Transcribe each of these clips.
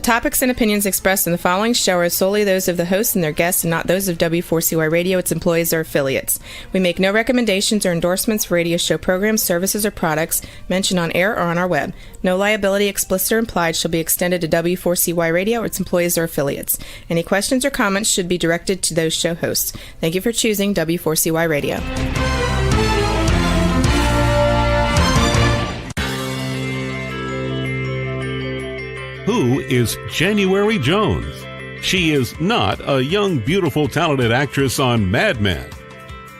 topics and opinions expressed in the following show are solely those of the hosts and their guests and not those of W4CY Radio, its employees, or affiliates. We make no recommendations or endorsements for radio show programs, services, or products mentioned on air or on our web. No liability, explicit or implied, shall be extended to W4CY Radio or its employees or affiliates. Any questions or comments should be directed to those show hosts. Thank you for choosing W4CY Radio. Who is January Jones? She is not a young, beautiful, talented actress on Mad Men.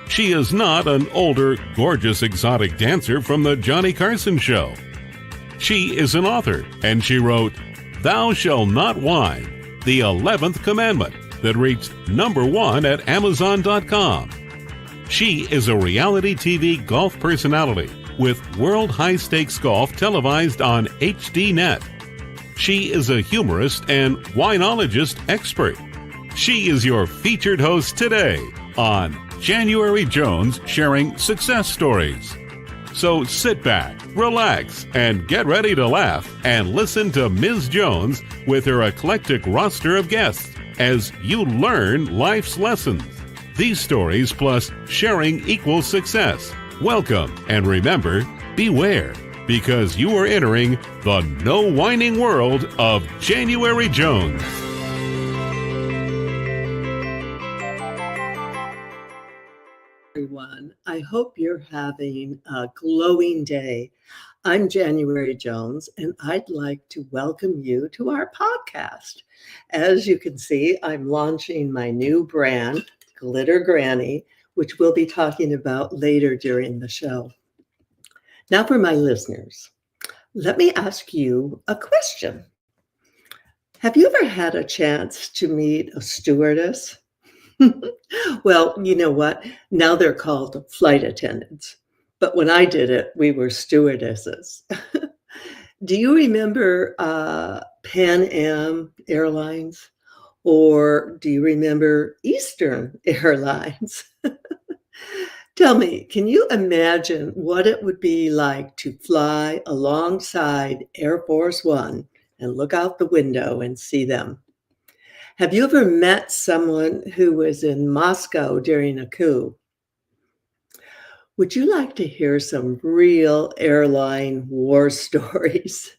She is not an older, gorgeous, exotic dancer from the Johnny Carson show. She is an author, and she wrote Thou Shalt Not Whine, the 11th Commandment, that reached #1 at Amazon.com. She is a reality TV golf personality with World High Stakes Golf televised on HDNet. She is a humorist and winologist expert. She is your featured host today on January Jones Sharing Success Stories. So sit back, relax, and get ready to laugh and listen to Ms. Jones with her eclectic roster of guests as you learn life's lessons. These stories plus sharing equals success. Welcome, and remember, beware, because you are entering the no whining world of January Jones. Everyone, I hope you're having a glowing day. I'm January Jones, and I'd like to welcome you to our podcast. As you can see, I'm launching my new brand, Glitter Granny, which we'll be talking about later during the show. Now for my listeners, let me ask you a question. Have you ever had a chance to meet a stewardess? Well, you know what? Now they're called flight attendants. But when I did it, we were stewardesses. Do you remember Pan Am Airlines? Or do you remember Eastern Airlines? Tell me, can you imagine what it would be like to fly alongside Air Force One and look out the window and see them? Have you ever met someone who was in Moscow during a coup? Would you like to hear some real airline war stories?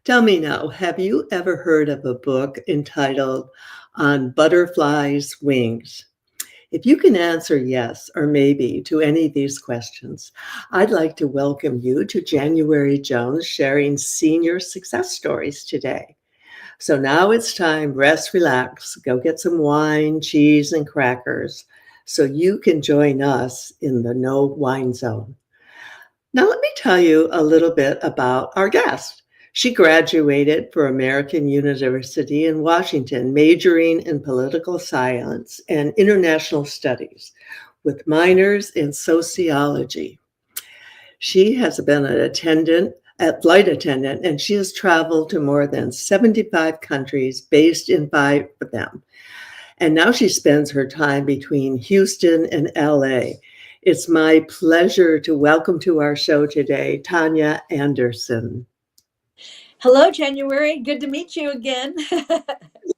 Tell me now, have you ever heard of a book entitled On Butterflies' Wings? If you can answer yes or maybe to any of these questions, I'd like to welcome you to January Jones Sharing Senior Success Stories today. So now it's time, rest, relax, go get some wine, cheese, and crackers so you can join us in the no wine zone. Now let me tell you a little bit about our guest. She graduated from American University in Washington, majoring in political science and international studies with minors in sociology. She has been a flight attendant, and she has traveled to more than 75 countries, based in 5 of them. And now she spends her time between Houston and LA. It's my pleasure to welcome to our show today, Tania Anderson. Hello, January. Good to meet you again.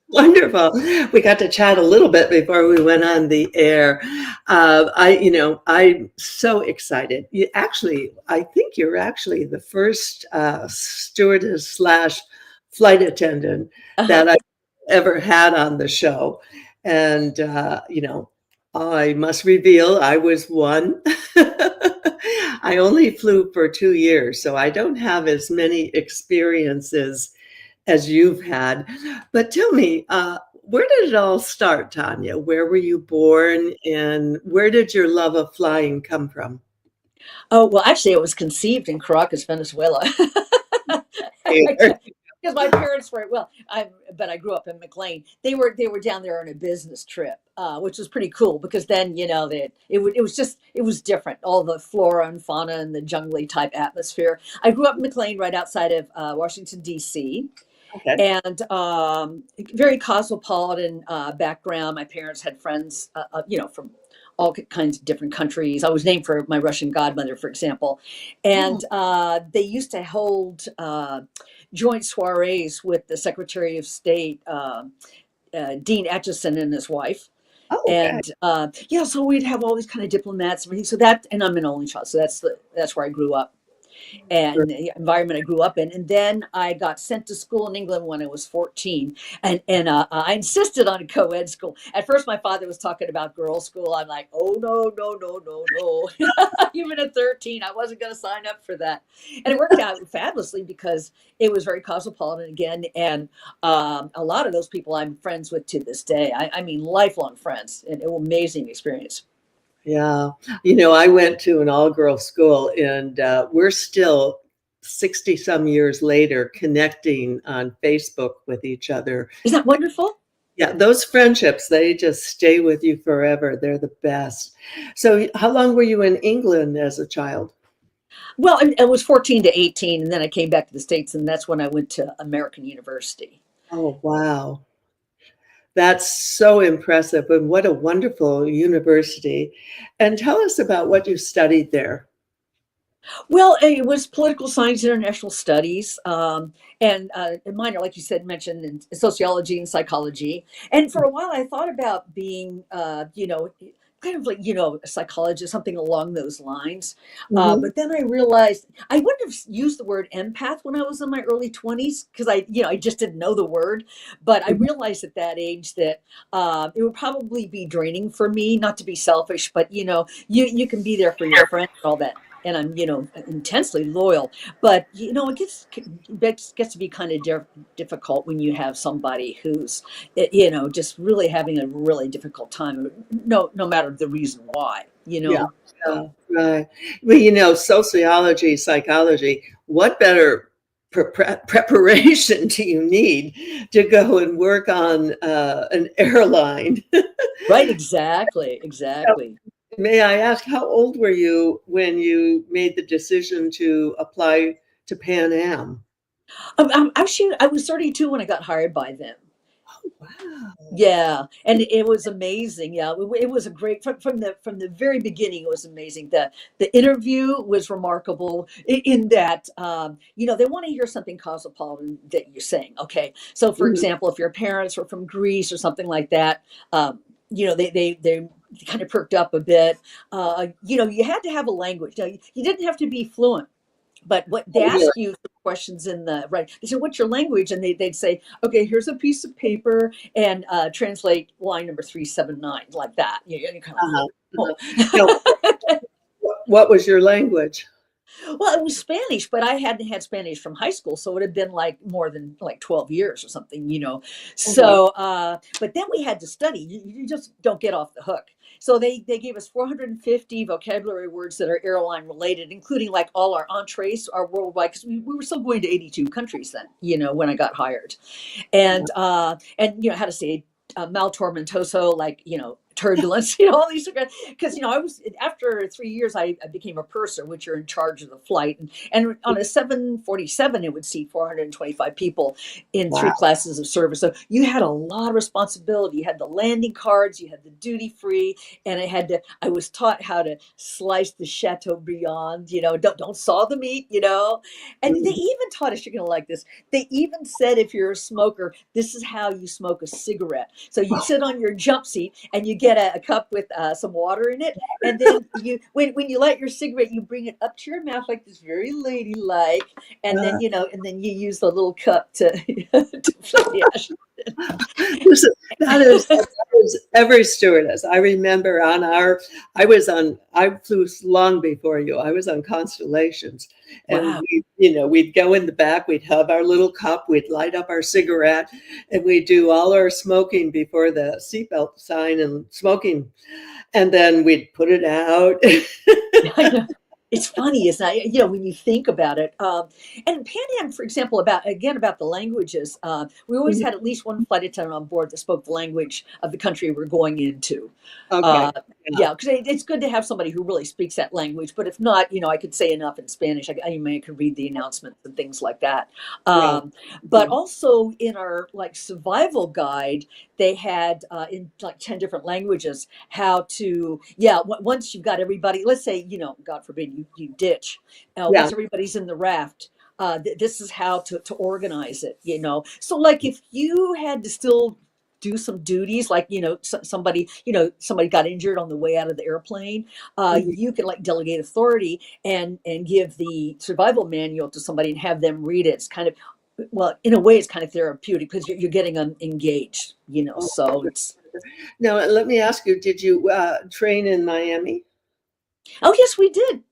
Wonderful. We got to chat a little bit before we went on the air. I'm so excited. I think you're actually the first stewardess / flight attendant that I've ever had on the show. And, I must reveal I was one. I only flew for 2 years, so I don't have as many experiences as you've had. But tell me, where did it all start, Tania? Where were you born, and where did your love of flying come from? Oh, well, actually, it was conceived in Caracas, Venezuela. Because my parents were, but I grew up in McLean. They were down there on a business trip, which was pretty cool because then, it was different. All the flora and fauna and the jungly type atmosphere. I grew up in McLean, right outside of Washington, D.C. Okay. And very cosmopolitan background. My parents had friends, from all kinds of different countries. I was named for my Russian godmother, for example. And they used to hold joint soirees with the Secretary of State, Dean Acheson and his wife. Oh, okay. And yeah, so we'd have all these kind of diplomats and everything. So that, and I'm an only child, so that's where I grew up, and the environment I grew up in. And then I got sent to school in England when I was 14, and I insisted on a co-ed school. At first, my father was talking about girls' school. I'm like, oh no, no, no, no, no. Even at 13, I wasn't going to sign up for that. And it worked out fabulously because it was very cosmopolitan again, and a lot of those people I'm friends with to this day. I mean, lifelong friends, and an amazing experience. Yeah. I went to an all-girls school, and we're still 60 some years later connecting on Facebook with each other. Isn't that wonderful? Yeah, those friendships, they just stay with you forever. They're the best. So how long were you in England as a child? Well, I was 14 to 18, and then I came back to the States, and that's when I went to American University. Oh, wow. That's so impressive, and what a wonderful university. And tell us about what you studied there. Well, it was political science, international studies, and a minor, like you said, mentioned in sociology and psychology. And for a while, I thought about being, kind of like, a psychologist, something along those lines. Mhm. But then I realized I wouldn't have used the word empath when I was in my early 20s because I just didn't know the word. But I realized at that age that it would probably be draining for me, not to be selfish, but you can be there for your friends and all that. And I'm, intensely loyal, but it gets to be kind of difficult when you have somebody who's, just really having a really difficult time, no matter the reason why, Yeah, yeah, right. Well, sociology, psychology, what better preparation do you need to go and work on an airline? Right, exactly. May I ask, how old were you when you made the decision to apply to Pan Am? Actually, I was 32 when I got hired by them. Wow. Yeah, and it was amazing. Yeah, it was a great from the very beginning. It was amazing. The interview was remarkable in that they want to hear something cosmopolitan that you're saying. Okay, so for Mhm. example, if your parents were from Greece or something like that, they kind of perked up a bit. You had to have a language. You didn't have to be fluent. But what they Oh, yeah. ask you questions in the right, they said, "What's your language?" And they'd say, "Okay, here's a piece of paper and translate line number 379 like that." You're kind Uh-huh. of Now, like, oh. what was your language? Well, it was Spanish, but I hadn't had Spanish from high school, so it would have been like more than like 12 years or something. Okay. So, but then we had to study. You just don't get off the hook. So they gave us 450 vocabulary words that are airline related, including like all our entrees are worldwide because we were still going to 82 countries then, when I got hired. And how to say mal tormentoso, like turbulence, all these, because I was, after 3 years I became a purser, which you're in charge of the flight, and on a 747 it would seat 425 people in Wow. 3 classes of service. So you had a lot of responsibility. You had the landing cards, you had the duty free, and I was taught how to slice the Chateaubriand, don't saw the meat, and they even taught us, you're gonna like this, they even said if you're a smoker, this is how you smoke a cigarette. So you sit on your jump seat and you get a cup with some water in it, and then when you light your cigarette, you bring it up to your mouth like this, very ladylike, and then you use the little cup to fill the ash. Listen, that is every stewardess. I remember I flew long before you. I was on Constellations, and Wow. we'd go in the back, we'd have our little cup, we'd light up our cigarette, and we'd do all our smoking before the seatbelt sign and smoking, and then we'd put it out. I know. It's funny, isn't it? When you think about it. And Pan Am, for example, about the languages, we always had at least one flight attendant on board that spoke the language of the country we're going into. Okay. Yeah, because it's good to have somebody who really speaks that language. But if not, I could say enough in Spanish. I could read the announcements and things like that. Right. But also in our survival guide, they had in 10 different languages how to, once you've got everybody, let's say, God forbid you ditch, once everybody's in the raft, this is how to organize it, you know. So like if you had to still do some duties, like, you know, somebody got injured on the way out of the airplane, Mhm. you can like delegate authority and give the survival manual to somebody and have them read it. It's kind of, well, in a way it's kind of therapeutic because you're getting them engaged, you know. Oh, So it's, now, let me ask you, did you train in Miami? oh yes, we did.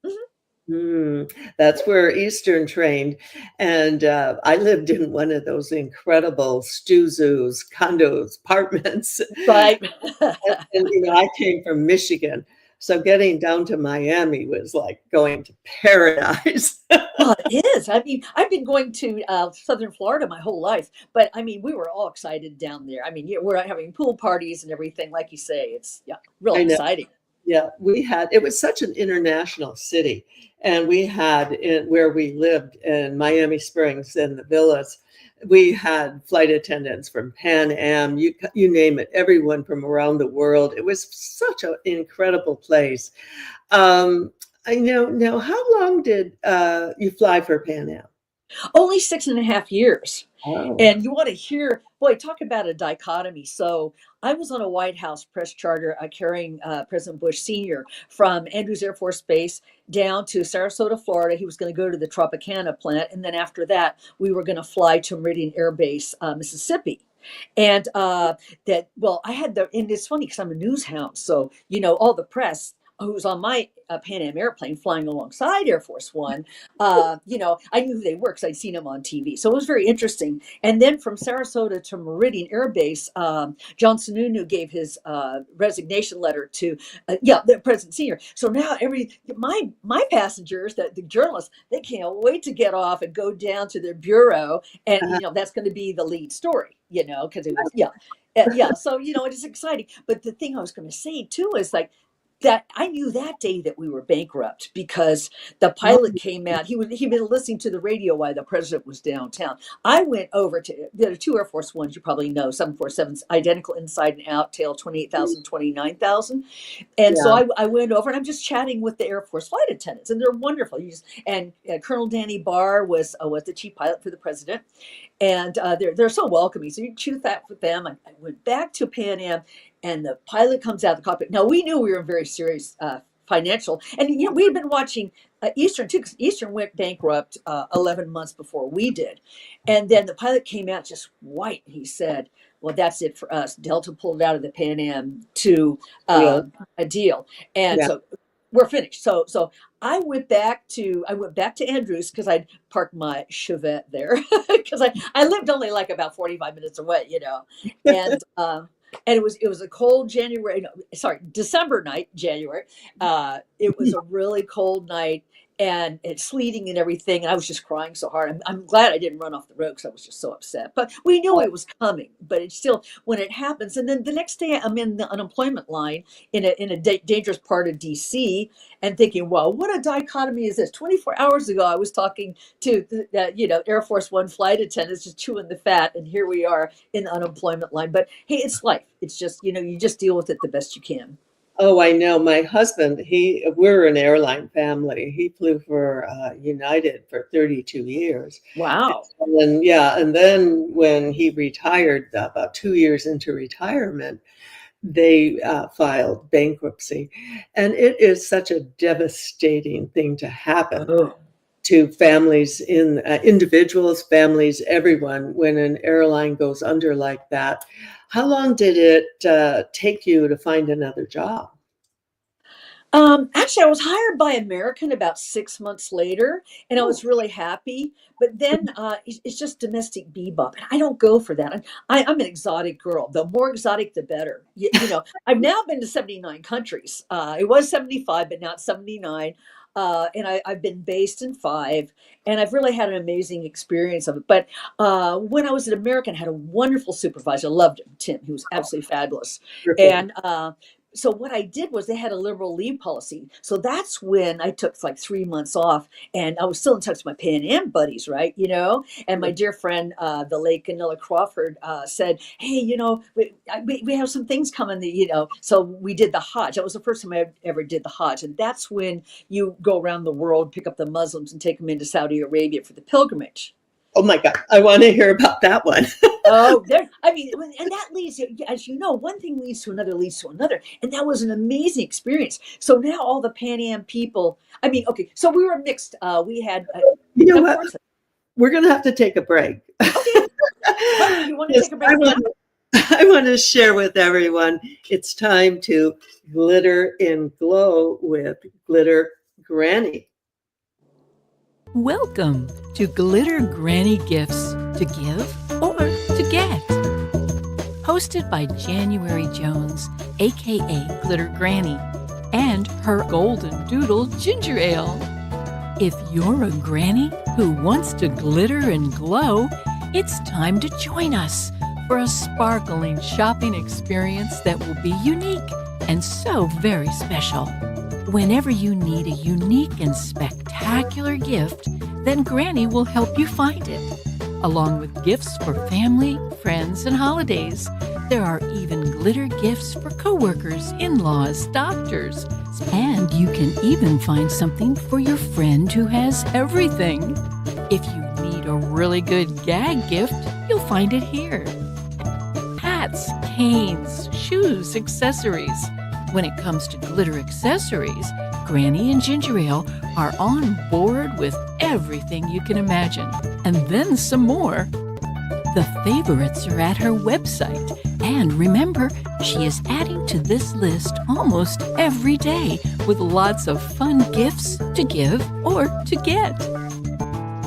That's where Eastern trained. And I lived in one of those incredible Stuzoos, condos, apartments. Right. And, you know, I came from Michigan. So getting down to Miami was like going to paradise. Well, it is. I mean, I've been going to Southern Florida my whole life, but I mean, we were all excited down there. I mean, yeah, we're having pool parties and everything, like you say. It's, yeah, real I know. exciting. Yeah, it was such an international city. And we had where we lived in Miami Springs and the villas, we had flight attendants from Pan Am, you name it, everyone from around the world. It was such an incredible place. I know. Now, how long did you fly for Pan Am? Only 6.5 years. Oh, And you want to hear, boy, talk about a dichotomy. So I was on a White House press charter carrying President Bush Sr. from Andrews Air Force Base down to Sarasota, Florida. He was going to go to the Tropicana plant. And then after that, we were going to fly to Meridian Air Base, Mississippi. And well, I had and it's funny because I'm a news hound. So, you know, all the press who was on my Pan Am airplane flying alongside Air Force One, you know, I knew who they were because I'd seen them on TV. So it was very interesting. And then from Sarasota to Meridian Air Base, John Sununu gave his resignation letter to, the President Senior. So now my passengers, the journalists, they can't wait to get off and go down to their bureau, and uh-huh. you know that's going to be the lead story, you know, because it was yeah. So you know it is exciting. But the thing I was going to say too is like that I knew that day that we were bankrupt because the pilot came out. He'd been listening to the radio while the president was downtown. I went over to there are two Air Force Ones you probably know, 747s, identical inside and out, tail 28,000, 29,000. And so Yeah. I went over and I'm just chatting with the Air Force flight attendants, and they're wonderful. And Colonel Danny Barr was the chief pilot for the president, and they're so welcoming. So you choose that with them. I went back to Pan Am, and the pilot comes out of the cockpit. Now we knew we were in very serious financial, and you know we had been watching Eastern too, because Eastern went bankrupt 11 months before we did, and then the pilot came out just white. And he said, "Well, that's it for us. Delta pulled out of the Pan Am to Yeah. a deal, and Yeah. so we're finished." So I went back to Andrews because I'd parked my Chevette there because I lived only like about 45 minutes away, you know, and it was a cold January, no, sorry, December night, January. It was a really cold night, and it's sleeting and everything. And I was just crying so hard. I'm glad I didn't run off the road because I was just so upset. But we knew it was coming. But it's still when it happens. And then the next day, I'm in the unemployment line in a dangerous part of D.C. and thinking, well, what a dichotomy is this? 24 hours ago, I was talking to the Air Force One flight attendants just chewing the fat, and here we are in the unemployment line. But hey, it's life. It's just you just deal with it the best you can. Oh, I know. My husband, we're an airline family. He flew for United for 32 years. Wow. And then when he retired, about 2 years into retirement, they filed bankruptcy. And it is such a devastating thing to happen Oh. to families, individuals, families, everyone, when an airline goes under like that. How long did it take you to find another job? Actually, I was hired by American about 6 months later, and I Oh, was really happy. But then it's just domestic bebop, and I don't go for that. I'm an exotic girl. The more exotic, the better. I've now been to 79 countries. It was 75, but now it's 79. And I've been based in 5, and I've really had an amazing experience of it. But when I was at American, I had a wonderful supervisor. I loved him, Tim. He was absolutely fabulous. perfect. And so what I did was they had a liberal leave policy. So that's when I took like 3 months off, and I was still in touch with my Pan Am buddies, right? And my dear friend, the late Ganilla Crawford, said, "Hey, we have some things coming So we did the Hajj. That was the first time I ever did the Hajj. And that's when you go around the world, pick up the Muslims and take them into Saudi Arabia for the pilgrimage. Oh my God, I want to hear about that one. Oh, and that leads, as you know, one thing leads to another. And that was an amazing experience. So now all the Pan Am people, okay, so we were mixed. We had, You know what? We're going to have to take a break. Okay. You want to take a break now? I want to share with everyone, it's time to glitter and glow with Glitter Granny. Welcome to Glitter Granny Gifts to Give or to Get. Hosted by January Jones, aka Glitter Granny, and her Golden Doodle Ginger Ale. If you're a granny who wants to glitter and glow, it's time to join us for a sparkling shopping experience that will be unique and so very special. Whenever you need a unique and spectacular gift, then Granny will help you find it. Along with gifts for family, friends, and holidays, there are even glitter gifts for coworkers, in-laws, doctors, and you can even find something for your friend who has everything. If you need a really good gag gift, you'll find it here. Hats, canes, shoes, accessories. When it comes to glitter accessories, Granny and Ginger Ale are on board with everything you can imagine, and then some more. The favorites are at her website, and remember, she is adding to this list almost every day with lots of fun gifts to give or to get.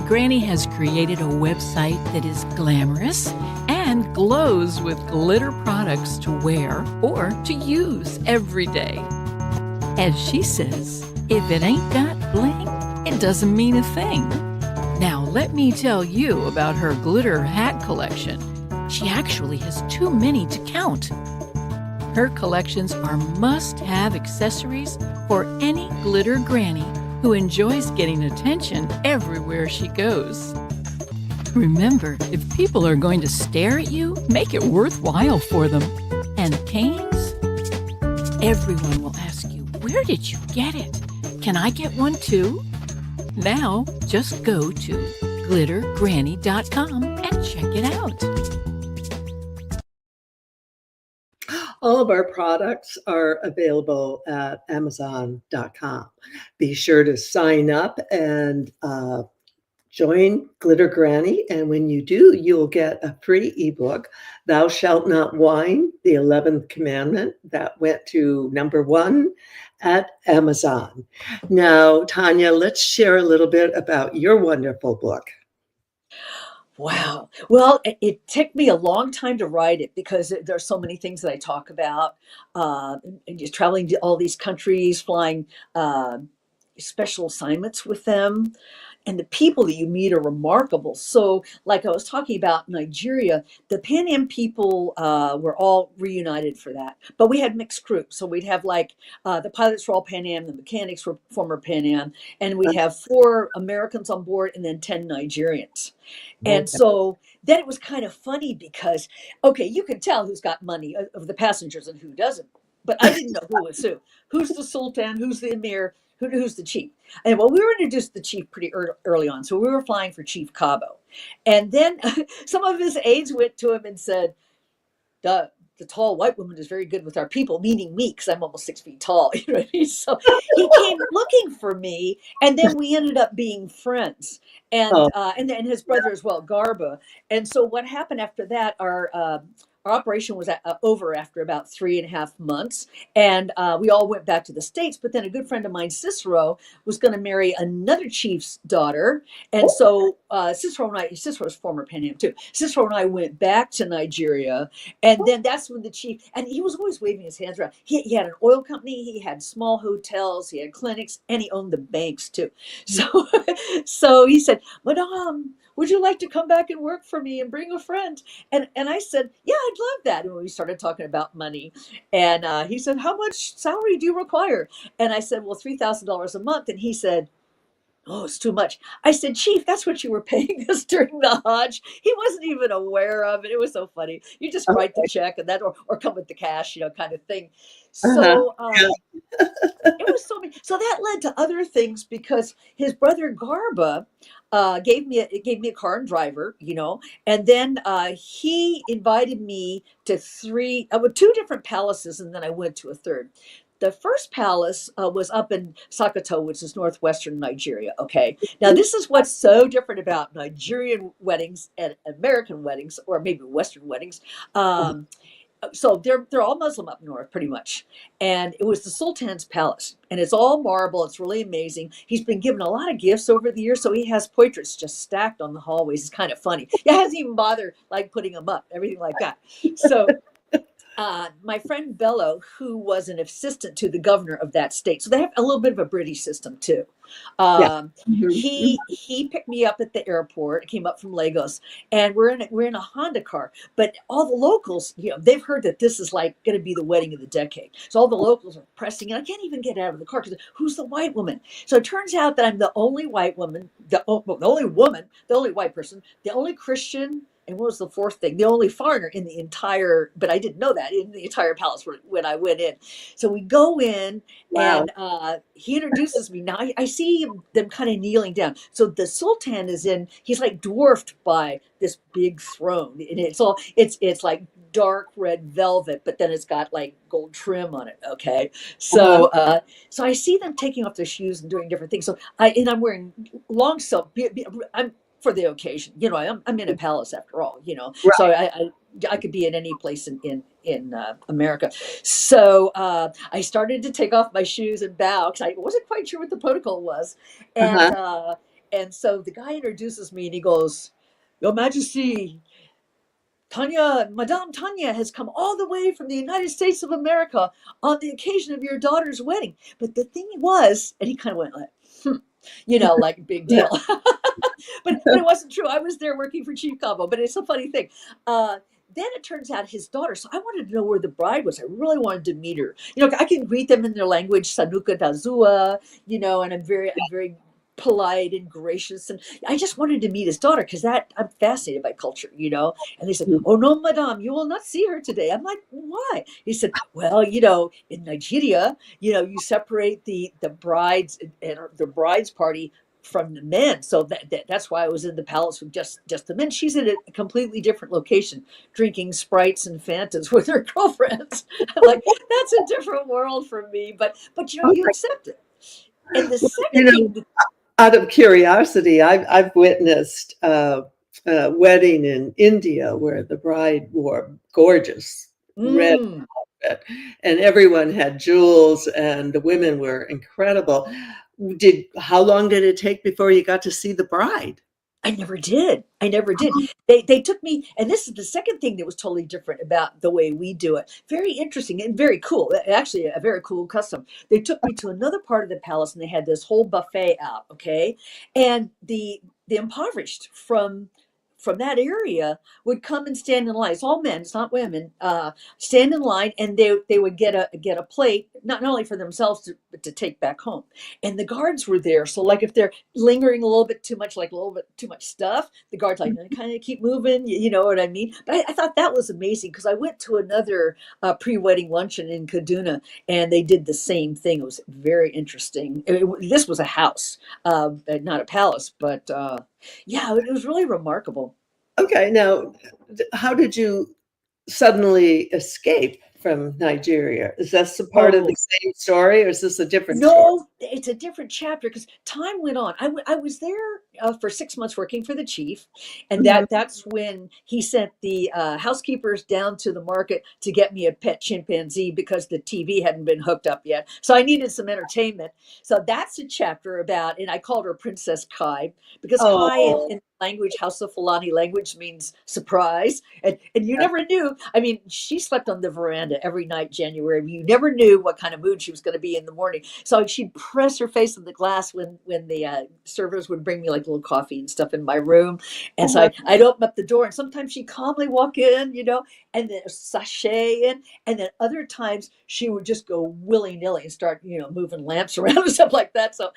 Granny has created a website that is glamorous and glows with glitter products to wear or to use every day. As she says, if it ain't got bling, it doesn't mean a thing. Now let me tell you about her glitter hat collection. She actually has too many to count. Her collections are must-have accessories for any glitter granny who enjoys getting attention everywhere she goes. Remember, if people are going to stare at you, make it worthwhile for them. And canes? Everyone will ask you, where did you get it? Can I get one too? Now, just go to glittergranny.com and check it out. All of our products are available at Amazon.com. Be sure to sign up and join Glitter Granny. And when you do, you'll get a free ebook, Thou Shalt Not Whine, the 11th Commandment, that went to #1 at Amazon. Now, Tania, let's share a little bit about your wonderful book. Wow. Well, it took me a long time to write it because there are so many things that I talk about. And just traveling to all these countries, flying special assignments with them. And the people that you meet are remarkable. So, like I was talking about Nigeria, the Pan Am people were all reunited for that. But we had mixed crews. So we'd have the pilots were all Pan Am, the mechanics were former Pan Am, and we'd have 4 Americans on board and then 10 Nigerians. And so then it was kind of funny because, okay, you can tell who's got money of the passengers and who doesn't. But I didn't know who was who. Who's the Sultan? Who's the Emir? Who's the chief? And well, we were introduced to the chief pretty early on. So we were flying for Chief Cabo. And then some of his aides went to him and said, the tall white woman is very good with our people, meaning me, because I'm almost 6 feet tall. You know what I mean? So he came looking for me, and then we ended up being friends. And and his brother as well, Garba. And so what happened after that, our operation was over after about 3.5 months, and we all went back to the States. But then a good friend of mine, Cicero, was going to marry another chief's daughter, and so Cicero's former Pan Am too. Cicero and I went back to Nigeria, and then that's when the chief, and he was always waving his hands around. He had an oil company, he had small hotels, he had clinics, and he owned the banks too. So he said, "Madame, would you like to come back and work for me and bring a friend?" And I said, "Yeah, I'd love that. And we started talking about money, and he said, "How much salary do you require?" And I said, "Well, $3,000 a month." And he said, "Oh, it's too much." I said, "Chief, that's what you were paying us during the Hajj." He wasn't even aware of it. It was so funny. You just write the check and that, or come with the cash, kind of thing. Uh-huh. So it was so many. So that led to other things because his brother Garba gave me a car and driver, and then he invited me to two different palaces, and then I went to a third. The first palace was up in Sokoto, which is northwestern Nigeria. Okay, now this is what's so different about Nigerian weddings and American weddings, or maybe Western weddings. So they're all Muslim up north, pretty much. And it was the Sultan's palace, and it's all marble. It's really amazing. He's been given a lot of gifts over the years, so he has portraits just stacked on the hallways. It's kind of funny. He hasn't even bothered putting them up, everything like that. So my friend Bello, who was an assistant to the governor of that state, so they have a little bit of a British system too. He picked me up at the airport. I came up from Lagos, and we're in a Honda car. But all the locals, they've heard that this is like going to be the wedding of the decade. So all the locals are pressing, and I can't even get out of the car because who's the white woman? So it turns out that I'm the only white woman, the only woman, the only white person, the only Christian. And what was the fourth thing? The only foreigner in the entire, but I didn't know that, in the entire palace when I went in. So we go in, Wow. and he introduces me. Now I see them kind of kneeling down. So the Sultan is he's like dwarfed by this big throne. And it's like dark red velvet, but then it's got like gold trim on it. Okay. So, so I see them taking off their shoes and doing different things. So I'm wearing long silk. I'm for the occasion, I'm in a palace after all, Right. so I could be in any place in America. So I started to take off my shoes and bow because I wasn't quite sure what the protocol was. And so the guy introduces me and he goes, "Your Majesty, Madame Tania has come all the way from the United States of America on the occasion of your daughter's wedding." But the thing was, and he kind of went like, like big deal. But it wasn't true. I was there working for Chief Combo, but it's a funny thing. Then it turns out his daughter. So I wanted to know where the bride was. I really wanted to meet her. I can greet them in their language, Sanuka Dazua, and I'm very polite and gracious. And I just wanted to meet his daughter because I'm fascinated by culture, And they said, "Oh no, madame, you will not see her today." I'm like, "Why?" He said, "Well, in Nigeria, you separate the brides and the bride's party from the men. So that's why I was in the palace with just the men. She's in a completely different location, drinking Sprites and Fantas with her girlfriends." I'm like, that's a different world for me. But you accept it. And the second thing, out of curiosity, I've witnessed a wedding in India where the bride wore gorgeous red outfit, and everyone had jewels, and the women were incredible. How long did it take before you got to see the bride? I never did. They took me, and this is the second thing that was totally different about the way we do it. Very interesting and very cool. Actually, a very cool custom. They took me to another part of the palace, and they had this whole buffet out. Okay, and the impoverished from that area would come and stand in line. It's all men, it's not women. Stand in line, and they would get a plate, not only for themselves but to take back home. And the guards were there, so like if they're lingering a little bit too much, like a little bit too much stuff, the guards like kind of keep moving. You know what I mean? But I thought that was amazing because I went to another pre-wedding luncheon in Kaduna, and they did the same thing. It was very interesting. This was a house, not a palace, but. Yeah, it was really remarkable. Okay, now, how did you suddenly escape from Nigeria? Is this a part of the same story, or is this a different story? No, it's a different chapter because time went on. I was there for 6 months working for the chief, and that's when he sent the housekeepers down to the market to get me a pet chimpanzee because the TV hadn't been hooked up yet. So I needed some entertainment. So that's a chapter about, and I called her Princess Kai because Kai in language, Hausa Fulani language, means surprise. And you never knew. I mean, she slept on the veranda every night, January. You never knew what kind of mood she was going to be in the morning. So she'd press her face on the glass when the servers would bring me like little coffee and stuff in my room. And so I'd open up the door, and sometimes she'd calmly walk in, and then sashay in. And then other times she would just go willy-nilly and start, moving lamps around and stuff like that. So,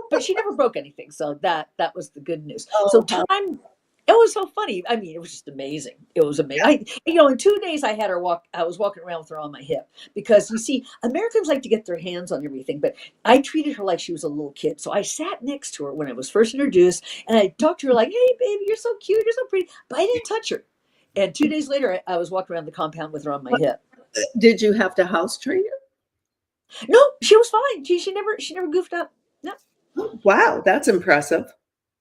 but she never broke anything. So that was the good news. So time, it was so funny. I mean, it was just amazing. It was amazing. In 2 days I had her I was walking around with her on my hip, because you see, Americans like to get their hands on everything, but I treated her like she was a little kid. So I sat next to her when I was first introduced, and I talked to her like, "Hey, baby, you're so cute. You're so pretty." But I didn't touch her. And 2 days later, I was walking around the compound with her on my hip. Did you have to house train her? No, she was fine. She never goofed up. No. Wow, that's impressive.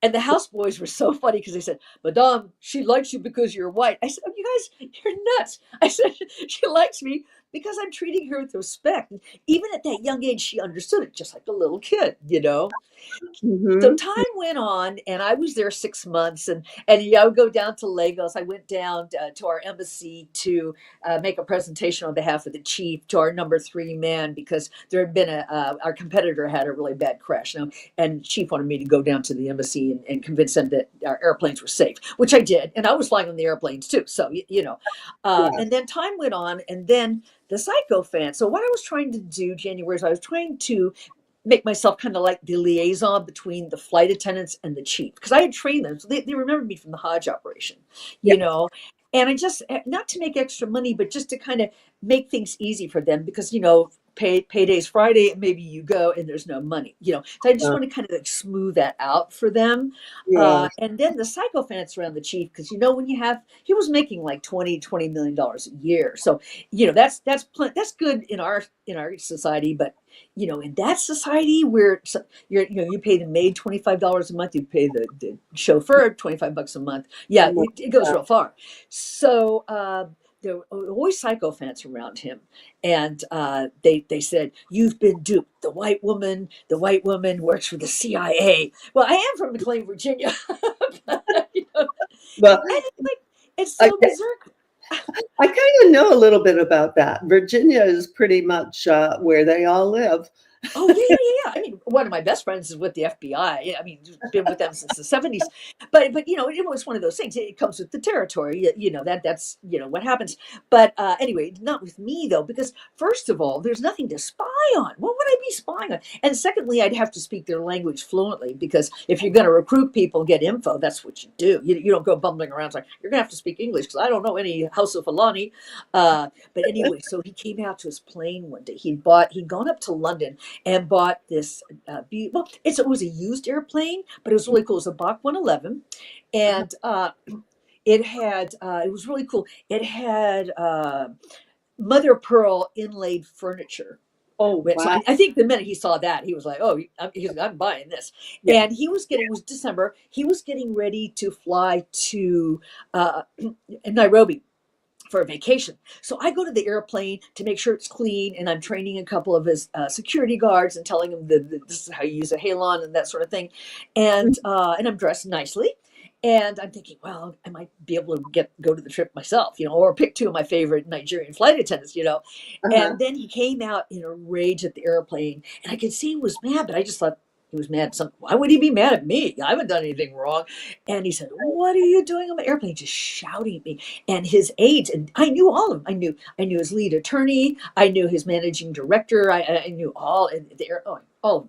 And the houseboys were so funny, because they said, "Madame, she likes you because you're white." I said, "Oh, you guys, you're nuts." I said, "She likes me because I'm treating her with respect." And even at that young age, she understood it, just like a little kid, Mm-hmm. So time went on, and I was there 6 months, and I would go down to Lagos. I went down to our embassy to make a presentation on behalf of the chief to our number 3 man, because there had been our competitor had a really bad crash, and chief wanted me to go down to the embassy and convince them that our airplanes were safe, which I did, and I was flying on the airplanes too. So and then time went on, and then the psychophant. So what I was trying to do, January, is I was trying to make myself kind of like the liaison between the flight attendants and the chief, because I had trained them. So they remembered me from the Hajj operation, and I just, not to make extra money, but just to kind of make things easy for them, because, payday's Friday, and maybe you go and there's no money, so I just want to kind of like smooth that out for them. And then the sycophants around the chief, because, when he was making like $20 million a year. So, that's good in our society, but in that society where you pay the maid $25 a month, you pay the chauffeur $25 a month. Yeah, it goes real far. So there were always sycophants around him, and they said, "You've been duped. The white woman works for the CIA." Well, I am from McLean, Virginia. Well, it's so berserk. I kind of know a little bit about that. Virginia is pretty much where they all live. Oh, yeah. I mean, one of my best friends is with the FBI. I mean, been with them since the 70s. But it was one of those things. It comes with the territory. That's what happens. But anyway, not with me, though, because first of all, there's nothing to spy on. What would I be spying on? And secondly, I'd have to speak their language fluently, because if you're going to recruit people and get info, that's what you do. You don't go bumbling around. It's like, "You're going to have to speak English, because I don't know any House of Fulani." But anyway, so he came out to his plane one day. He'd gone up to London and bought this it was a used airplane, but it was really cool. It was a Bach 111, and it was really cool. It had mother of pearl inlaid furniture. Oh, wow. So I think the minute he saw that, he was like, "Oh, I'm buying this." Yeah. And it was December. He was getting ready to fly to Nairobi for a vacation. So I go to the airplane to make sure it's clean, and I'm training a couple of his security guards and telling them this is how you use a halon and that sort of thing. And I'm dressed nicely. And I'm thinking, well, I might be able to go to the trip myself, or pick 2 of my favorite Nigerian flight attendants, And then he came out in a rage at the airplane, and I could see he was mad, but I just thought, he was mad. Why would he be mad at me? I haven't done anything wrong. And he said, "What are you doing on my airplane?" Just shouting at me. And his aides, and I knew all of them. I knew his lead attorney. I knew his managing director. I knew all of them.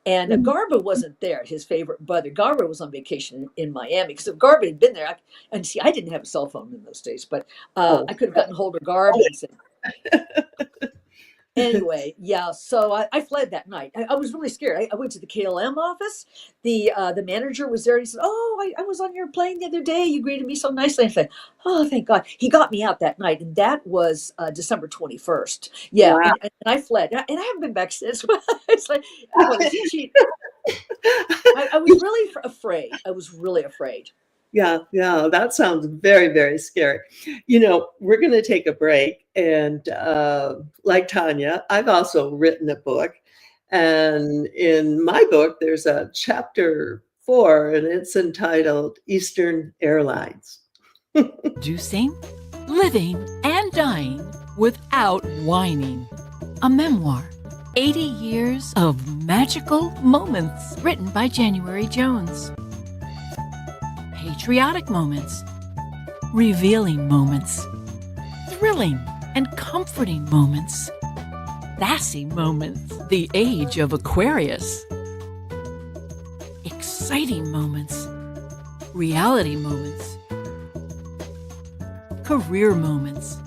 And Garba wasn't there, his favorite brother. Garba was on vacation in Miami, because if Garba had been there, I didn't have a cell phone in those days, but I could have gotten hold of Garba and said, anyway, yeah. So I fled that night. I was really scared. I went to the KLM office. The manager was there. And he said, "Oh, I was on your plane the other day. You greeted me so nicely." I said, "Oh, thank God." He got me out that night, and that was December 21st. Yeah, wow. and I fled, and I haven't been back since. It's like, I was really afraid. I was really afraid. Yeah, that sounds very, very scary. We're going to take a break. And like Tania, I've also written a book. And in my book, there's a chapter 4, and it's entitled Eastern Airlines. Producing, living, and dying without whining. A memoir. 80 years of magical moments, written by January Jones. patriotic moments, revealing moments, thrilling and comforting moments, sassy moments, the age of Aquarius, exciting moments, reality moments, career moments,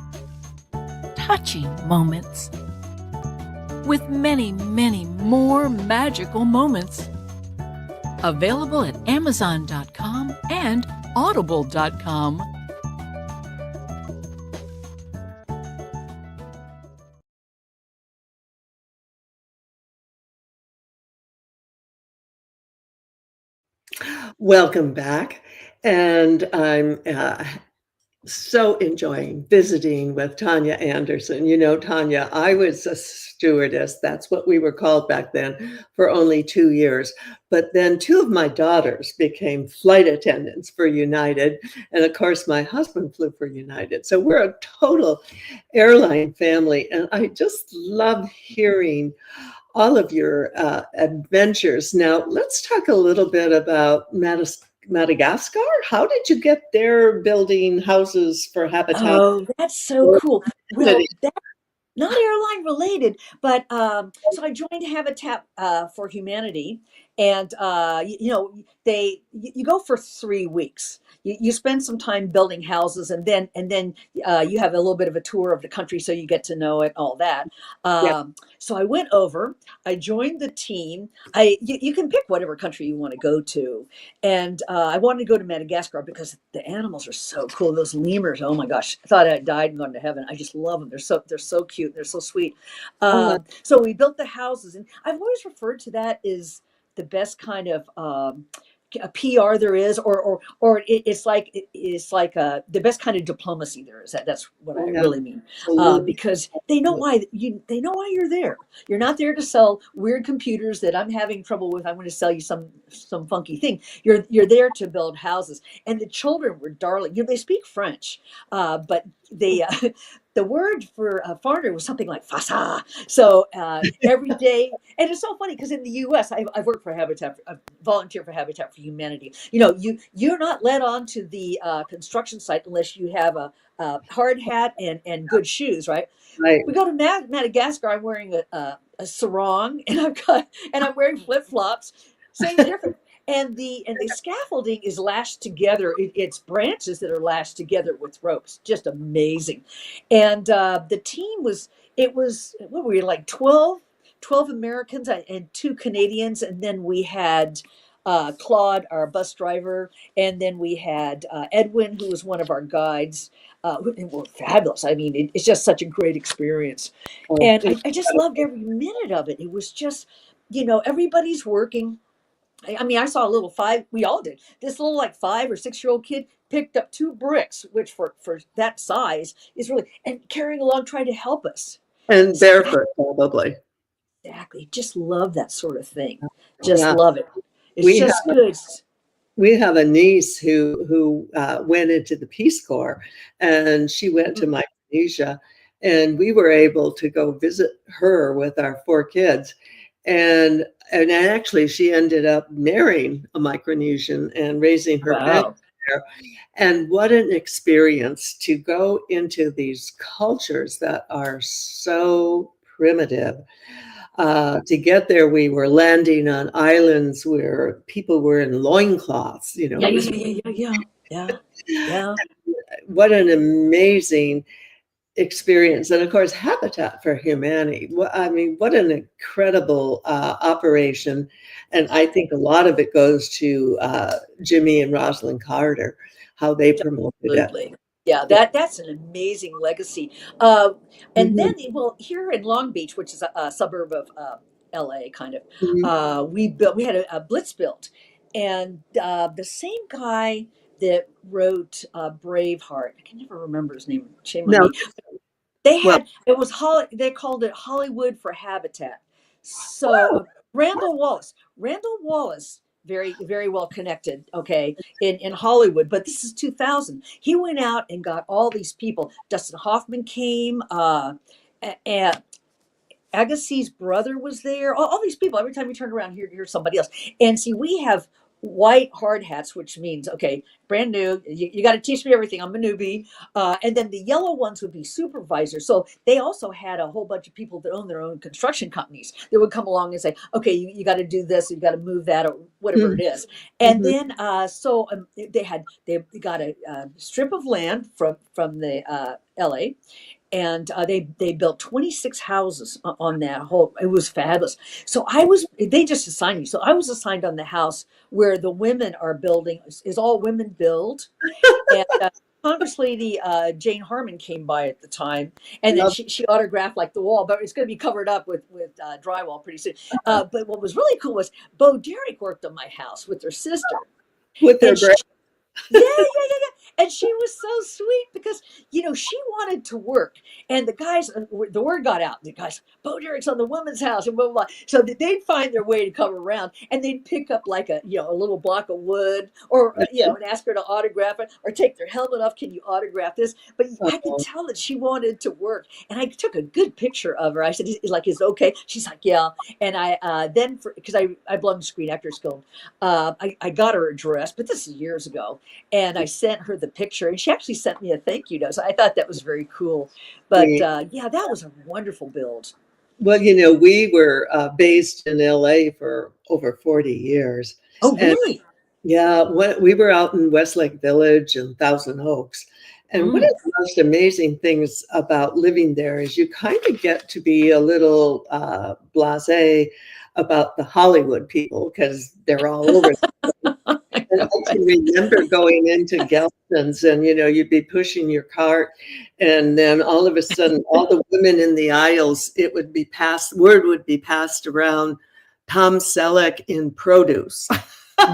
touching moments, with many, many more magical moments. Available at Amazon.com and Audible.com. Welcome back. And I'm so enjoying visiting with Tania Anderson. You know, Tania, I was a stewardess. That's what we were called back then for only 2 years. But then 2 of my daughters became flight attendants for United. And of course, my husband flew for United. So we're a total airline family. And I just love hearing all of your adventures. Now, let's talk a little bit about Madagascar. How did you get there building houses for habitat? Oh, that's so cool. Well, that's not airline related, but so I joined Habitat for Humanity, and you go for 3 weeks. You spend some time building houses, and then you have a little bit of a tour of the country, so you get to know it, all that. Yeah. So I went over. I joined the team. You can pick whatever country you want to go to, and I wanted to go to Madagascar because the animals are so cool. Those lemurs, oh my gosh, I thought I died and gone to heaven. I just love them. They're so cute. They're so sweet. Oh, So we built the houses, and I've always referred to that as the best kind of a PR there is, or it's like the best kind of diplomacy there is. That's what I yeah, really mean, absolutely. because they know why you're there. You're not there to sell weird computers that I'm having trouble with. I'm going to sell you some funky thing. You're there to build houses, and the children were darling. They speak French, but they. The word for a foreigner was something like "fasa." So every day, and it's so funny because in the U.S., I've worked for Habitat, I've volunteered for Habitat for Humanity. You're not let onto the construction site unless you have a hard hat and good shoes, right? Right. We go to Madagascar. I'm wearing a sarong, and I'm wearing flip flops. Same difference. And the scaffolding is lashed together. It's branches that are lashed together with ropes. Just amazing. And the team was what were we, like 12 Americans and 2 Canadians, and then we had Claude, our bus driver, and then we had Edwin, who was one of our guides. Who were fabulous. I mean, it's just such a great experience, Oh, and I just loved every minute of it. It was just, everybody's working. I mean, I saw a little we all did. This little like 5 or 6-year-old kid picked up 2 bricks, which for that size is really, and carrying along, trying to help us. and So barefoot, probably. exactly, just love that sort of thing. Just Yeah. love it. It's We just good. have a niece who went into the Peace Corps, and she went to Micronesia, and we were able to go visit her with our 4 kids. And actually, she ended up marrying a Micronesian and raising her family Wow. there. And what an experience to go into these cultures that are so primitive. To get there, we were landing on islands where people were in loincloths. Yeah, It was yeah. what an amazing experience. And of course, Habitat for Humanity. I mean, what an incredible operation. And I think a lot of it goes to Jimmy and Rosalind Carter, how they promoted it. Absolutely. Yeah, that's an amazing legacy. And then, well, here in Long Beach, which is a suburb of LA, kind of, Mhm. we had a blitz built, and the same guy that wrote Braveheart, I can never remember his name. Shame on No, me. They well, had they called it Hollywood for Habitat. So Randall Wallace, very very well connected, okay, in Hollywood. But this is 2000. He went out and got all these people. Dustin Hoffman came. And Agassi's brother was there. All these people. Every time we turned around, here's somebody else. And see, we have white hard hats, which means, okay, brand new, you got to teach me everything. I'm a newbie. And then the yellow ones would be supervisors. So they also had a whole bunch of people that own their own construction companies that would come along and say, okay, you got to do this, you got to move that, or whatever it is. And then, they got a strip of land from the LA, and they built 26 houses on that whole. It was fabulous. So they just assigned me. So I was assigned on the house where the women are building, is all women build. And Congress lady Jane Harmon came by at the time, and then she autographed like the wall, but it's going to be covered up with drywall pretty soon. But what was really cool was Bo Derek worked on my house with her sister. With their Yeah. And she was so sweet because, she wanted to work. And the guys, the word got out. The guys, Bo Derek's on the woman's house and blah, blah, blah. So they'd find their way to come around, and they'd pick up like a little block of wood, or, and ask her to autograph it, or take their helmet off. Can you autograph this? But I could tell that she wanted to work. And I took a good picture of her. I said, is it okay? She's like, yeah. And I then, because I belong to Screen Actors Guild, I got her address, but this is years ago. And I sent her the picture, and she actually sent me a thank you note. So I thought that was very cool. But that was a wonderful build. Well, we were based in LA for over 40 years. Oh, really? And, we were out in Westlake Village and Thousand Oaks. And one of the most amazing things about living there is you kind of get to be a little blasé about the Hollywood people, because they're all over. And I can remember going into Gelston's, and you'd be pushing your cart, and then all of a sudden, all the women in the aisles, word would be passed around, Tom Selleck in produce.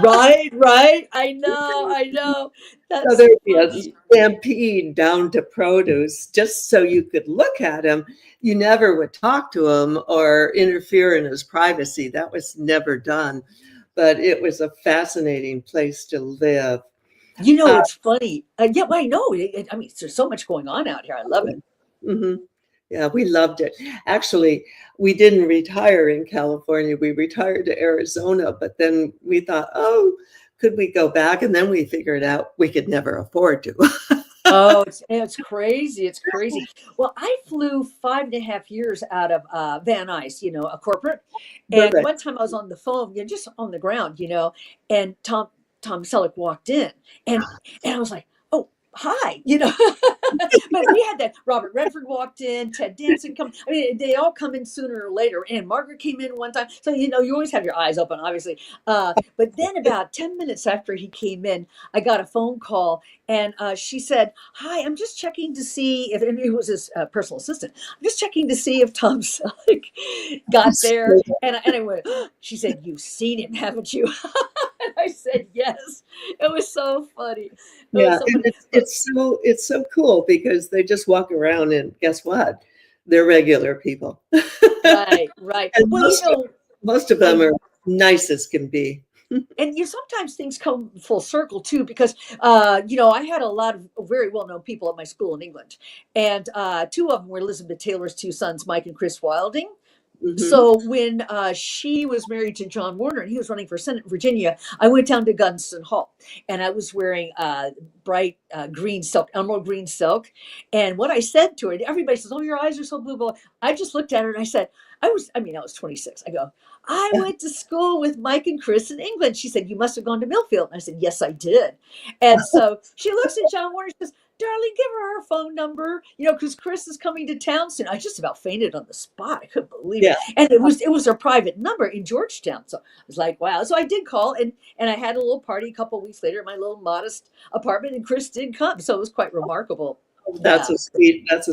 Right. I know. That's so there'd be a stampede down to produce, just so you could look at him. You never would talk to him or interfere in his privacy. That was never done. But it was a fascinating place to live. It's funny. Yeah, I know. I mean, there's so much going on out here. I love it. Mm-hmm. Yeah, we loved it. Actually, we didn't retire in California. We retired to Arizona, but then we thought, could we go back? And then we figured out we could never afford to. Oh, it's crazy. It's crazy. Well, I flew 5.5 years out of Van Nuys, a corporate. And one time I was on the phone, just on the ground, and Tom Selleck walked in, and I was like, oh, hi, but we had that. Robert Redford walked in, Ted Danson come. I mean, they all come in sooner or later. And Margaret came in one time. So, you always have your eyes open, obviously. But then about 10 minutes after he came in, I got a phone call, and she said, hi, I'm just checking to see if, and it was his personal assistant. I'm just checking to see if Tom Selleck got there. And I went, she said, you've seen him, haven't you? And I said, yes. It was so funny. It's so cool, because they just walk around, and guess what? They're regular people. Right. And most of them are nice as can be. And sometimes things come full circle too, because I had a lot of very well-known people at my school in England, and two of them were Elizabeth Taylor's two sons, Mike and Chris Wilding. Mm-hmm. So when she was married to John Warner, and he was running for Senate in Virginia, I went down to Gunston Hall, and I was wearing bright green silk, emerald green silk. And what I said to her, everybody says, oh, your eyes are so blue. Blue. I just looked at her and I said, I was 26. I go, I went to school with Mike and Chris in England. She said, you must have gone to Millfield. And I said, yes, I did. And so she looks at John Warner and says, darling, give her phone number, because Chris is coming to town soon. I just about fainted on the spot. I couldn't believe it. And it was her private number in Georgetown. So I was like, wow. So I did call, and I had a little party a couple of weeks later at my little modest apartment, and Chris did come. So it was quite remarkable. That's a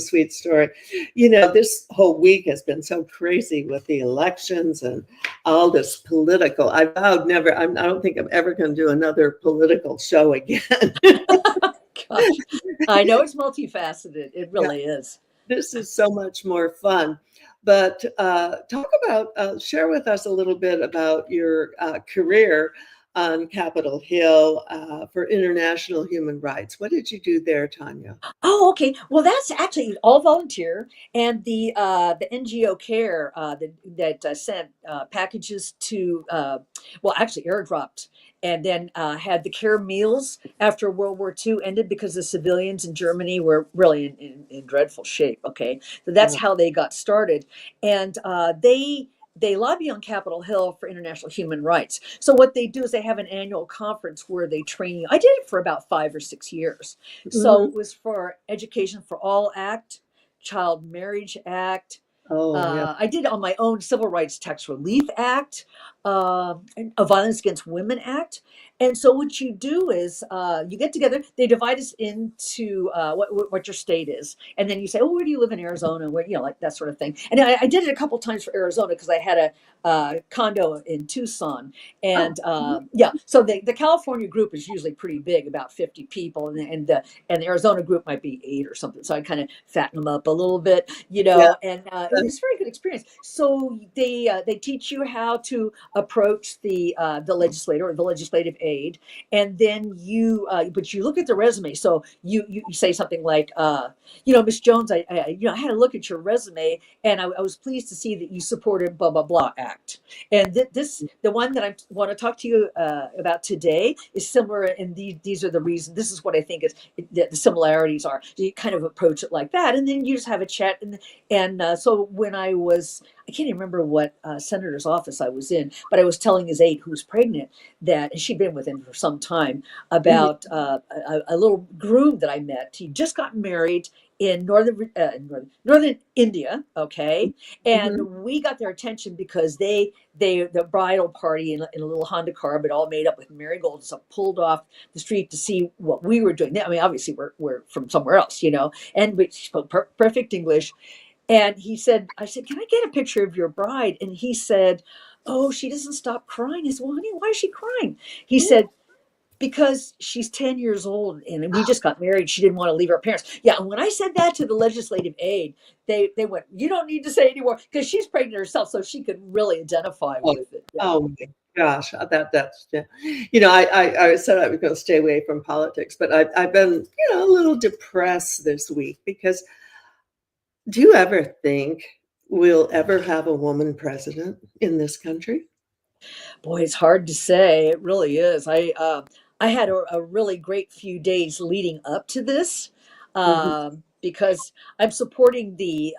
sweet story. This whole week has been so crazy with the elections and all this political. I vowed never, I don't think I'm ever going to do another political show again. Gosh, I know it's multifaceted. It really is. This is so much more fun. But share with us a little bit about your career. on Capitol Hill for international human rights. What did you do there, Tanya? Oh, okay. Well, that's actually all volunteer, and the NGO Care that sent packages to well, actually airdropped, and then had the care meals after World War II ended because the civilians in Germany were really in dreadful shape. Okay, so that's Oh, how they got started, and they lobby on Capitol Hill for international human rights. So what they do is they have an annual conference where they train you. I did it for about 5 or 6 years. So mhm. it was for Education for All Act, Child Marriage Act. Oh, yeah. I did on my own Civil Rights Tax Relief Act, and a Violence Against Women Act. And so what you do is you get together. They divide us into what your state is, and then you say, "Oh, where do you live in Arizona?" Where like that sort of thing. And I did it a couple times for Arizona because I had a condo in Tucson, Oh, and mhm. yeah. So the California group is usually pretty big, about 50 people, and the Arizona group might be 8 or something. So I kind of fatten them up a little bit, Yeah. and it's a very good experience. So they teach you how to approach the legislator or the legislative aide, and then but you look at the resume. So you say something like, Miss Jones, I had a look at your resume, and I was pleased to see that you supported blah blah blah act. And the one that I want to talk to you about today is similar, and these are the reasons. This is what I think is the similarities are. You kind of approach it like that, and then you just have a chat. And so when I can't even remember what senator's office I was in, but I was telling his aide who was pregnant that, and she'd been with him for some time, Mhm. about a little groom that I met. He just got married in northern India, okay, and Mhm. we got their attention because the bridal party in a little Honda car, but all made up with marigolds, so pulled off the street to see what we were doing. I mean, obviously we're from somewhere else, and we spoke perfect English. And I said, "Can I get a picture of your bride?" And he said, "Oh, she doesn't stop crying." I said, "Well, honey, why is she crying?" He said, "Because she's 10 years old and we just got married. She didn't want to leave her parents." Yeah. And when I said that to the legislative aide, they went, "You don't need to say anymore," because she's pregnant herself. So she could really identify Oh, with it. Yeah. oh my gosh, that's yeah. I said I was going to stay away from politics, but I've been, a little depressed this week because do you ever think we'll ever have a woman president in this country? Boy, it's hard to say. It really is. I had a really great few days leading up to this, Mhm. because I'm supporting the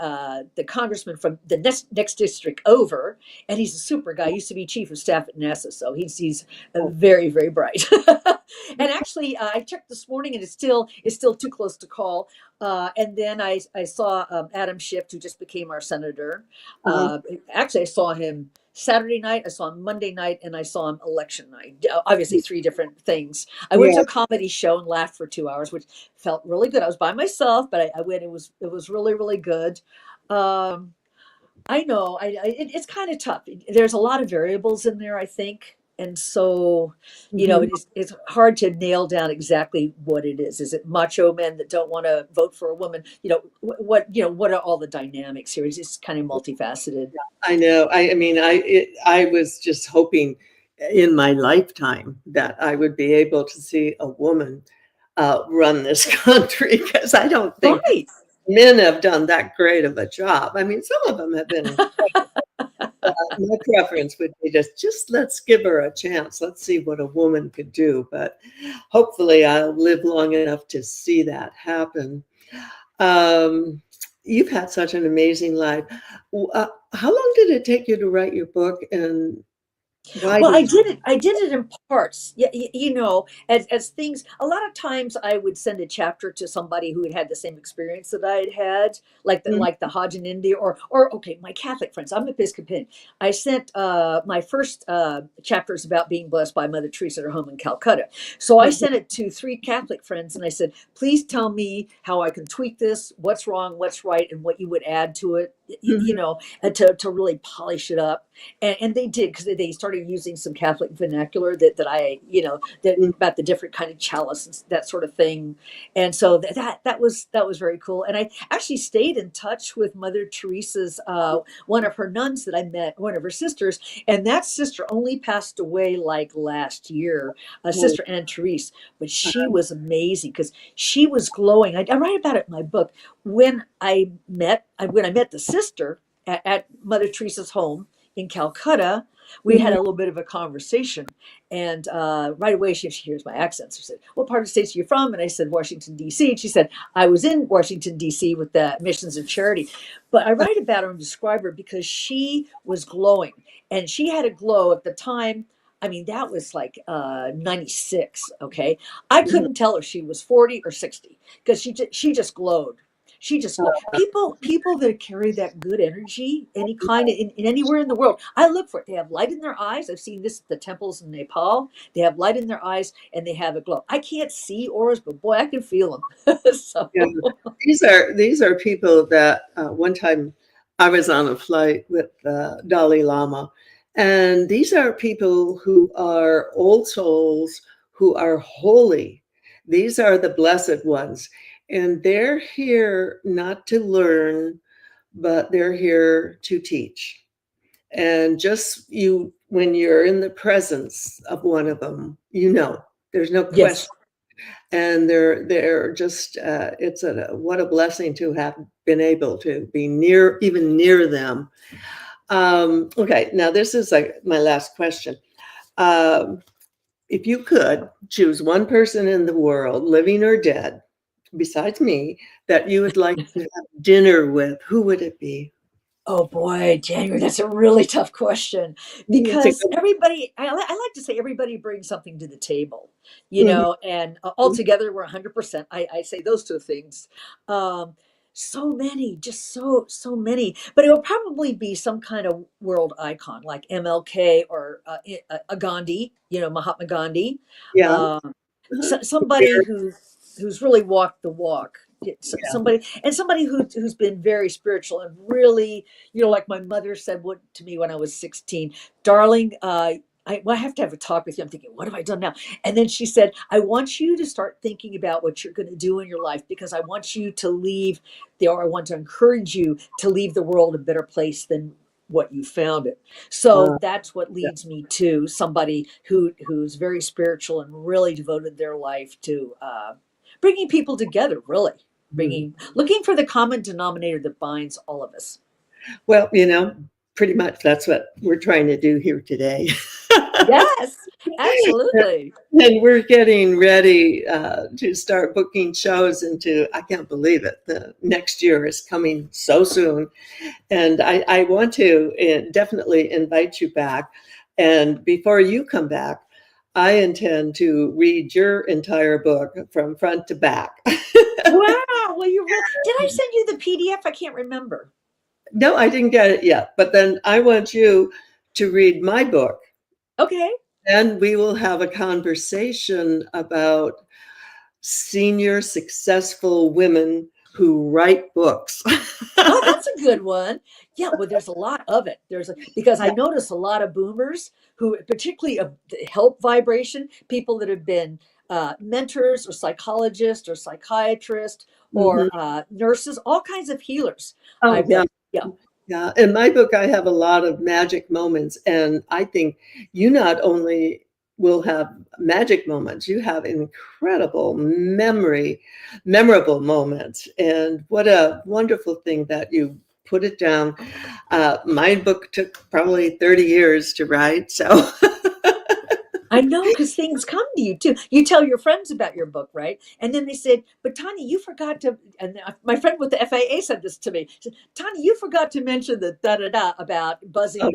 congressman from the next district over, and he's a super guy. He used to be chief of staff at NASA, so he's Oh, very very bright. And actually, I checked this morning, and it's still too close to call. And then I saw Adam Schiff, who just became our senator. uh-huh, Uh, Actually, I saw him Saturday night, I saw him Monday night, and I saw him election night. Obviously, three different things. I went to yeah. a comedy show and laughed for 2 hours, which felt really good. I was by myself, but I went. It was really really good. Um, I know. It's kind of tough. There's a lot of variables in there, I think, and so Mhm. it's hard to nail down exactly what it is. Is it macho men that don't want to vote for a woman? What are all the dynamics here? It's just kind of multifaceted. I know. I mean, I was just hoping in my lifetime that I would be able to see a woman run this country because I don't think Right. men have done that great of a job. I mean, some of them have been incredible. My preference would be just let's give her a chance. Let's see what a woman could do. But hopefully, I'll live long enough to see that happen. Um, you've had such an amazing life. How long did it take you to write your book, and why Well, did you? I did it in parts. Yeah, as things. A lot of times, I would send a chapter to somebody who had had the same experience that I had had, Mhm, like the Hodge in India, or okay, my Catholic friends. I'm Episcopalian. I sent my first chapters about being blessed by Mother Teresa at her home in Calcutta. So I mhm, sent it to 3 Catholic friends, and I said, "Please tell me how I can tweak this. What's wrong? What's right? And what you would add to it." Mhm. to really polish it up. And they did, because they started using some Catholic vernacular that I, that Mhm. about the different kind of chalice and that sort of thing. And so that was very cool. And I actually stayed in touch with Mother Teresa's, one of her nuns that I met, one of her sisters, and that sister only passed away like last year, Sister Anne Therese, but she was amazing because she was glowing. I write about it in my book. When I met the sister at Mother Teresa's home in Calcutta, we had Mhm. a little bit of a conversation, and right away she hears my accent. She said, "What part of the states are you from?" And I said, "Washington D.C." And she said, "I was in Washington D.C. with the Missions of Charity." But I write about her and describe her because she was glowing, and she had a glow at the time. I mean, that was like 96. Okay, I Mhm. couldn't tell if she was 40 or 60 because she just glowed. She just glowed. People that carry that good energy, any kind, in anywhere in the world, I look for it. They have light in their eyes. I've seen this at the temples in Nepal. They have light in their eyes and they have a glow. I can't see auras, but boy, I can feel them. So Yeah, these are people that one time I was on a flight with Dalai Lama, and these are people who are old souls who are holy. These are the blessed ones, and they're here not to learn, but they're here to teach. And just you, when you're in the presence of one of them, there's no question, yes, and they're just it's a what a blessing to have been able to be even near them. Okay, now this is like my last question. um, if you could choose one person in the world, living or dead, besides me, that you would like to have dinner with, who would it be? oh boy, January, that's a really tough question It's a because good. everybody, I like to say everybody brings something to the table, Mhm. and altogether we're 100%. I say those two things. Um, so many, just so many, but it will probably be some kind of world icon like MLK or a Gandhi, Mahatma Gandhi, Yeah. um, Uh-huh. somebody who's really walked the walk. Somebody who's been very spiritual and really, like my mother said what to me when I was 16, darling, I have to have a talk with you. I'm thinking, what have I done now? And then she said, I want you to start thinking about what you're going to do in your life because I want you to leave or I want to encourage you to leave the world a better place than what you found it. So Uh, that's what yeah. leads me to somebody who's very spiritual and really devoted their life to bringing people together, really Mhm. looking for the common denominator that binds all of us. Well, pretty much that's what we're trying to do here today. Yes, absolutely. And we're getting ready to start booking shows into, I can't believe it, the next year is coming so soon. And I want to definitely invite you back. And before you come back, I intend to read your entire book from front to back. Wow. Well, did I send you the PDF? I can't remember. No, I didn't get it yet, but then I want you to read my book. Okay. Then we will have a conversation about senior successful women who write books. Oh, that's a good one. Yeah, well, there's a lot of it. Because I notice a lot of boomers who, particularly of the help vibration, people that have been mentors or psychologists or psychiatrists or Mhm. nurses, all kinds of healers. Oh, I've yeah. met. Yeah, Yeah. In my book, I have a lot of magic moments. And I think you not only will have magic moments, you have incredible memorable moments. And what a wonderful thing that you put it down. My book took probably 30 years to write. So, I know, because things come to you too. You tell your friends about your book, right? And then they said, "But Tanya, you forgot to." And my friend with the FAA said this to me. She said, "Tanya, you forgot to mention the da da da about buzzing oh,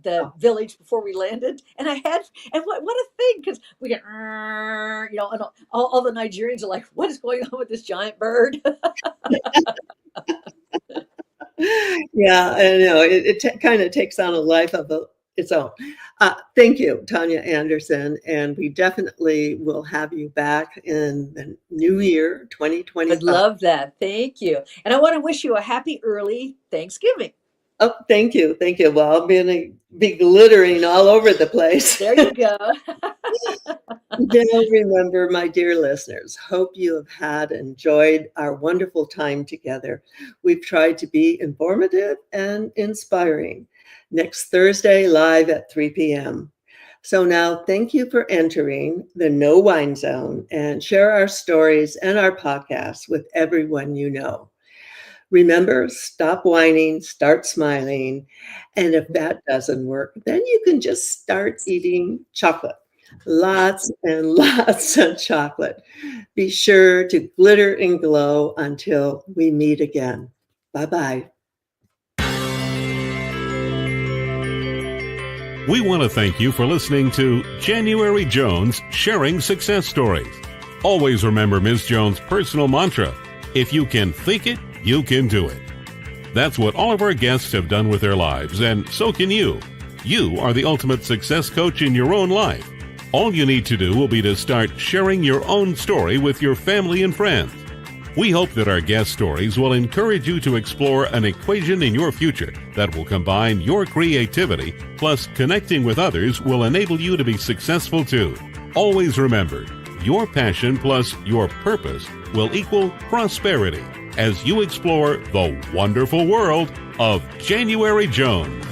the oh, village before we landed." And I had, and what a thing, because we get, and all the Nigerians are like, "What is going on with this giant bird?" yeah, I know it kind of takes on a life of its own. Thank you, Tania Anderson, and we definitely will have you back in the new year, 2025. I'd love that. Thank you. And I want to wish you a happy early Thanksgiving. Oh, thank you. Thank you. Well, I'm going to be glittering all over the place. There you go. Now, remember, my dear listeners, hope you have had enjoyed our wonderful time together. We've tried to be informative and inspiring. Next Thursday, live at 3 p.m. So now, thank you for entering the No Wine Zone and share our stories and our podcasts with everyone you know. Remember, stop whining, start smiling. And if that doesn't work, then you can just start eating chocolate. Lots and lots of chocolate. Be sure to glitter and glow until we meet again. Bye-bye. We want to thank you for listening to January Jones Sharing Success Stories. Always remember Ms. Jones' personal mantra, if you can think it, you can do it. That's what all of our guests have done with their lives, and so can you. You are the ultimate success coach in your own life. All you need to do will be to start sharing your own story with your family and friends. We hope that our guest stories will encourage you to explore an equation in your future that will combine your creativity plus connecting with others will enable you to be successful too. Always remember, your passion plus your purpose will equal prosperity as you explore the wonderful world of January Jones.